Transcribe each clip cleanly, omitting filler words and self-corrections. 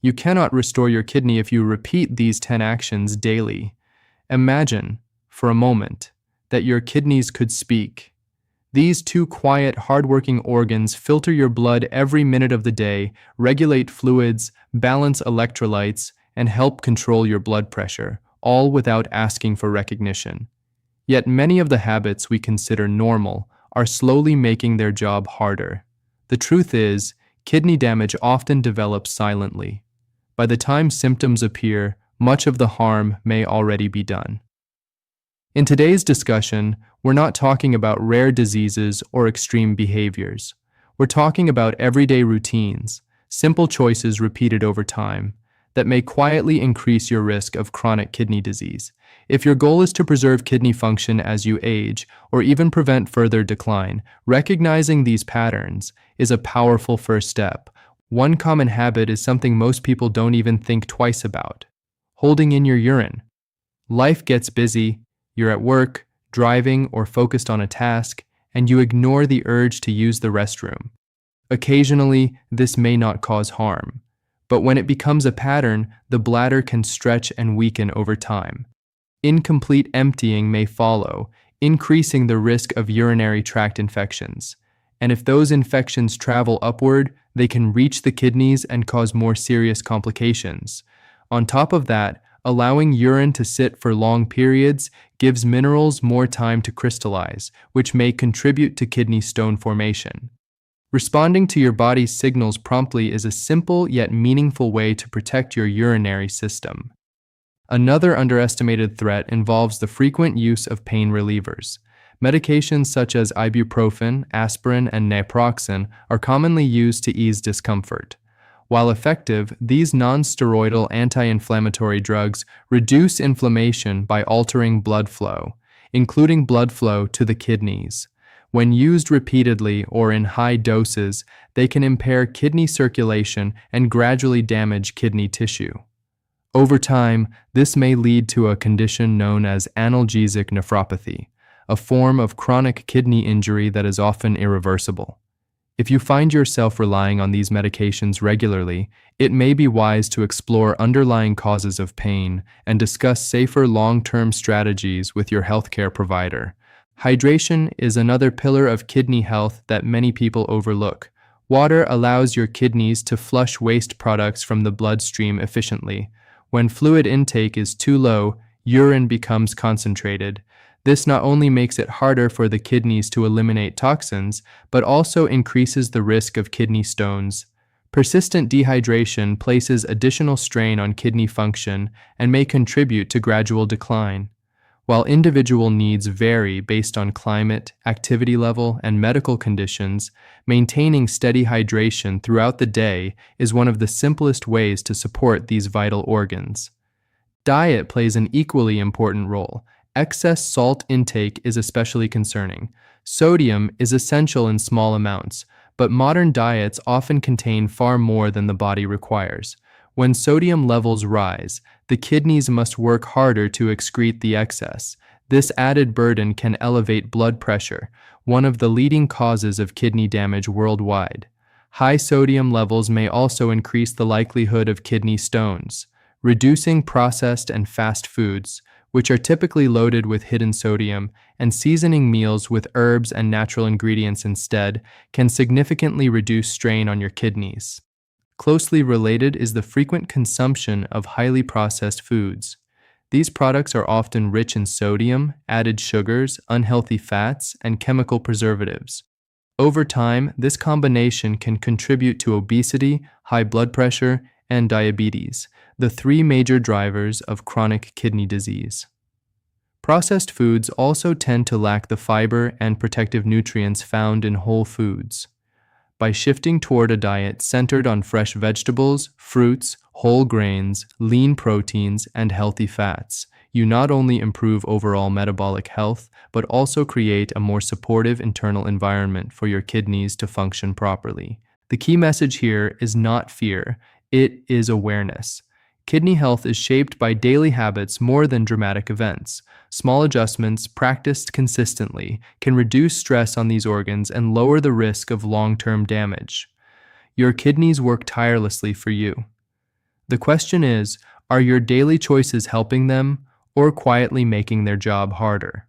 You cannot restore your kidney if you repeat these 10 actions daily. Imagine, for a moment, that your kidneys could speak. These two quiet, hardworking organs filter your blood every minute of the day, regulate fluids, balance electrolytes, and help control your blood pressure, all without asking for recognition. Yet many of the habits we consider normal are slowly making their job harder. The truth is, kidney damage often develops silently. By the time symptoms appear, much of the harm may already be done. In today's discussion, we're not talking about rare diseases or extreme behaviors. We're talking about everyday routines, simple choices repeated over time, that may quietly increase your risk of chronic kidney disease. If your goal is to preserve kidney function as you age, or even prevent further decline, recognizing these patterns is a powerful first step. One common habit is something most people don't even think twice about: holding in your urine. Life gets busy. You're at work, driving, or focused on a task, and you ignore the urge to use the restroom. Occasionally, this may not cause harm, but when it becomes a pattern, the bladder can stretch and weaken over time. Incomplete emptying may follow, increasing the risk of urinary tract infections. And if those infections travel upward, they can reach the kidneys and cause more serious complications. On top of that, allowing urine to sit for long periods gives minerals more time to crystallize, which may contribute to kidney stone formation. Responding to your body's signals promptly is a simple yet meaningful way to protect your urinary system. Another underestimated threat involves the frequent use of pain relievers. Medications such as ibuprofen, aspirin, and naproxen are commonly used to ease discomfort. While effective, these non-steroidal anti-inflammatory drugs reduce inflammation by altering blood flow, including blood flow to the kidneys. When used repeatedly or in high doses, they can impair kidney circulation and gradually damage kidney tissue. Over time, this may lead to a condition known as analgesic nephropathy, a form of chronic kidney injury that is often irreversible. If you find yourself relying on these medications regularly, it may be wise to explore underlying causes of pain and discuss safer long-term strategies with your healthcare provider. Hydration is another pillar of kidney health that many people overlook. Water allows your kidneys to flush waste products from the bloodstream efficiently. When fluid intake is too low, urine becomes concentrated. This not only makes it harder for the kidneys to eliminate toxins, but also increases the risk of kidney stones. Persistent dehydration places additional strain on kidney function and may contribute to gradual decline. While individual needs vary based on climate, activity level, and medical conditions, maintaining steady hydration throughout the day is one of the simplest ways to support these vital organs. Diet plays an equally important role. Excess salt intake is especially concerning. Sodium is essential in small amounts, but modern diets often contain far more than the body requires. When sodium levels rise, the kidneys must work harder to excrete the excess. This added burden can elevate blood pressure, one of the leading causes of kidney damage worldwide. High sodium levels may also increase the likelihood of kidney stones. Reducing processed and fast foods, which are typically loaded with hidden sodium, and seasoning meals with herbs and natural ingredients instead, can significantly reduce strain on your kidneys. Closely related is the frequent consumption of highly processed foods. These products are often rich in sodium, added sugars, unhealthy fats, and chemical preservatives. Over time, this combination can contribute to obesity, high blood pressure, and diabetes, the three major drivers of chronic kidney disease. Processed foods also tend to lack the fiber and protective nutrients found in whole foods. By shifting toward a diet centered on fresh vegetables, fruits, whole grains, lean proteins, and healthy fats, you not only improve overall metabolic health, but also create a more supportive internal environment for your kidneys to function properly. The key message here is not fear, it is awareness. Kidney health is shaped by daily habits more than dramatic events. Small adjustments, practiced consistently, can reduce stress on these organs and lower the risk of long-term damage. Your kidneys work tirelessly for you. The question is, are your daily choices helping them or quietly making their job harder?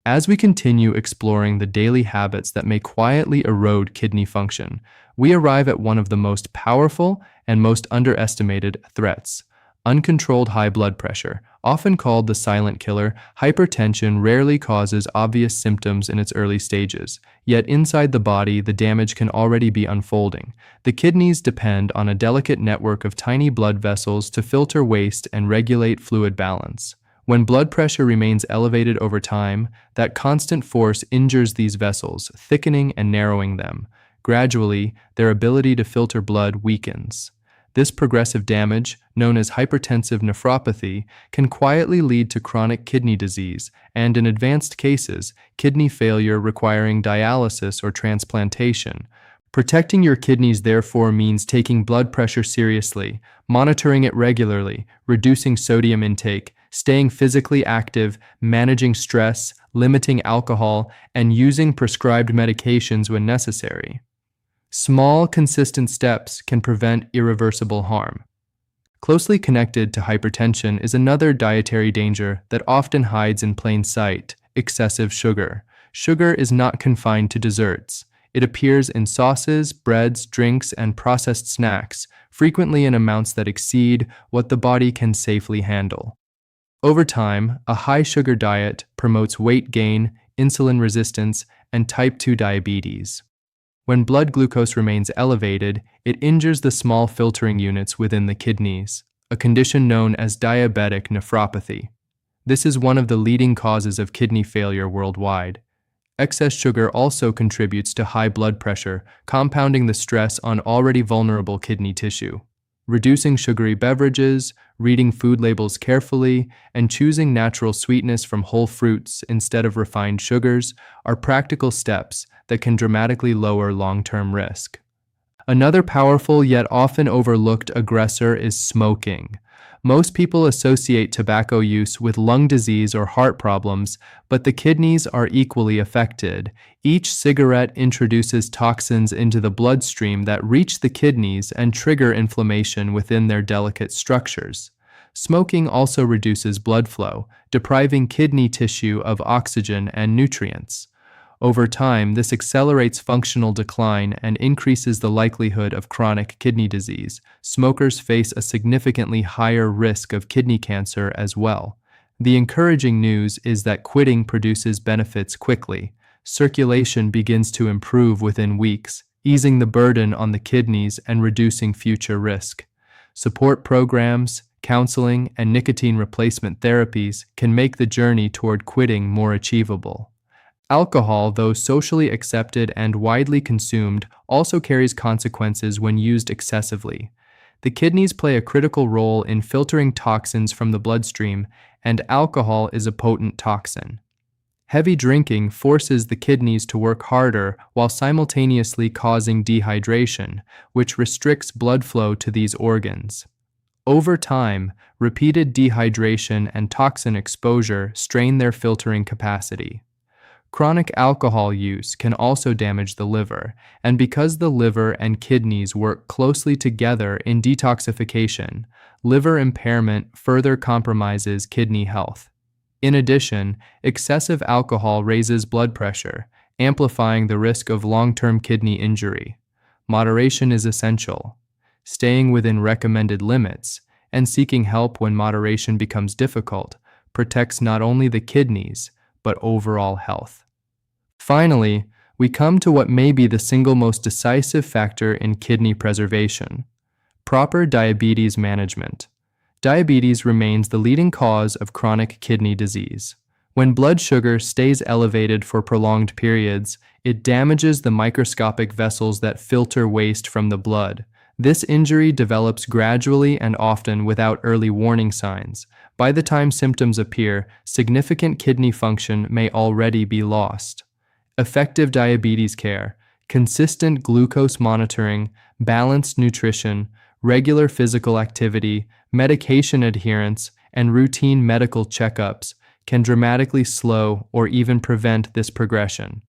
As we continue exploring the daily habits that may quietly erode kidney function, we arrive at one of the most powerful and most underestimated threats: uncontrolled high blood pressure. Often called the silent killer, hypertension rarely causes obvious symptoms in its early stages. Yet inside the body, the damage can already be unfolding. The kidneys depend on a delicate network of tiny blood vessels to filter waste and regulate fluid balance. When blood pressure remains elevated over time, that constant force injures these vessels, thickening and narrowing them. Gradually, their ability to filter blood weakens. This progressive damage, known as hypertensive nephropathy, can quietly lead to chronic kidney disease and, in advanced cases, kidney failure requiring dialysis or transplantation. Protecting your kidneys therefore means taking blood pressure seriously, monitoring it regularly, reducing sodium intake, staying physically active, managing stress, limiting alcohol, and using prescribed medications when necessary. Small, consistent steps can prevent irreversible harm. Closely connected to hypertension is another dietary danger that often hides in plain sight: excessive sugar. Sugar is not confined to desserts. It appears in sauces, breads, drinks, and processed snacks, frequently in amounts that exceed what the body can safely handle. Over time, a high-sugar diet promotes weight gain, insulin resistance, and type 2 diabetes. When blood glucose remains elevated, it injures the small filtering units within the kidneys, a condition known as diabetic nephropathy. This is one of the leading causes of kidney failure worldwide. Excess sugar also contributes to high blood pressure, compounding the stress on already vulnerable kidney tissue. Reducing sugary beverages, reading food labels carefully, and choosing natural sweetness from whole fruits instead of refined sugars are practical steps that can dramatically lower long-term risk. Another powerful yet often overlooked aggressor is smoking. Most people associate tobacco use with lung disease or heart problems, but the kidneys are equally affected. Each cigarette introduces toxins into the bloodstream that reach the kidneys and trigger inflammation within their delicate structures. Smoking also reduces blood flow, depriving kidney tissue of oxygen and nutrients. Over time, this accelerates functional decline and increases the likelihood of chronic kidney disease. Smokers face a significantly higher risk of kidney cancer as well. The encouraging news is that quitting produces benefits quickly. Circulation begins to improve within weeks, easing the burden on the kidneys and reducing future risk. Support programs, counseling, and nicotine replacement therapies can make the journey toward quitting more achievable. Alcohol, though socially accepted and widely consumed, also carries consequences when used excessively. The kidneys play a critical role in filtering toxins from the bloodstream, and alcohol is a potent toxin. Heavy drinking forces the kidneys to work harder while simultaneously causing dehydration, which restricts blood flow to these organs. Over time, repeated dehydration and toxin exposure strain their filtering capacity. Chronic alcohol use can also damage the liver, and because the liver and kidneys work closely together in detoxification, liver impairment further compromises kidney health. In addition, excessive alcohol raises blood pressure, amplifying the risk of long-term kidney injury. Moderation is essential. Staying within recommended limits and seeking help when moderation becomes difficult protects not only the kidneys, but overall health. Finally, we come to what may be the single most decisive factor in kidney preservation: proper diabetes management. Diabetes remains the leading cause of chronic kidney disease. When blood sugar stays elevated for prolonged periods, it damages the microscopic vessels that filter waste from the blood. This injury develops gradually and often without early warning signs. By the time symptoms appear, significant kidney function may already be lost. Effective diabetes care, consistent glucose monitoring, balanced nutrition, regular physical activity, medication adherence, and routine medical checkups can dramatically slow or even prevent this progression.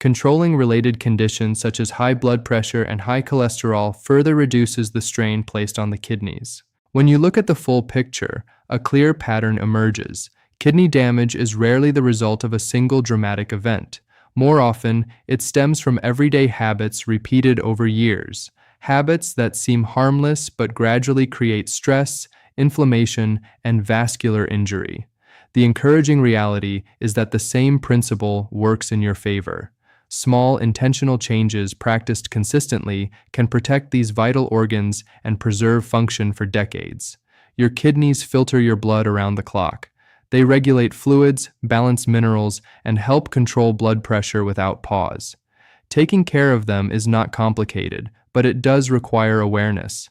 Controlling related conditions such as high blood pressure and high cholesterol further reduces the strain placed on the kidneys. When you look at the full picture, a clear pattern emerges. Kidney damage is rarely the result of a single dramatic event. More often, it stems from everyday habits repeated over years, habits that seem harmless but gradually create stress, inflammation, and vascular injury. The encouraging reality is that the same principle works in your favor. Small, intentional changes practiced consistently can protect these vital organs and preserve function for decades. Your kidneys filter your blood around the clock. They regulate fluids, balance minerals, and help control blood pressure without pause. Taking care of them is not complicated, but it does require awareness.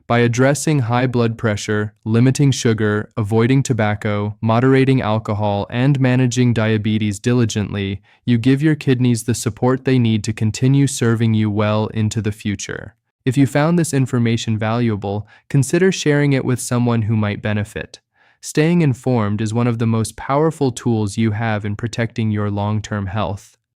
By addressing high blood pressure, limiting sugar, avoiding tobacco, moderating alcohol, and managing diabetes diligently, you give your kidneys the support they need to continue serving you well into the future. If you found this information valuable, consider sharing it with someone who might benefit. Staying informed is one of the most powerful tools you have in protecting your long-term health.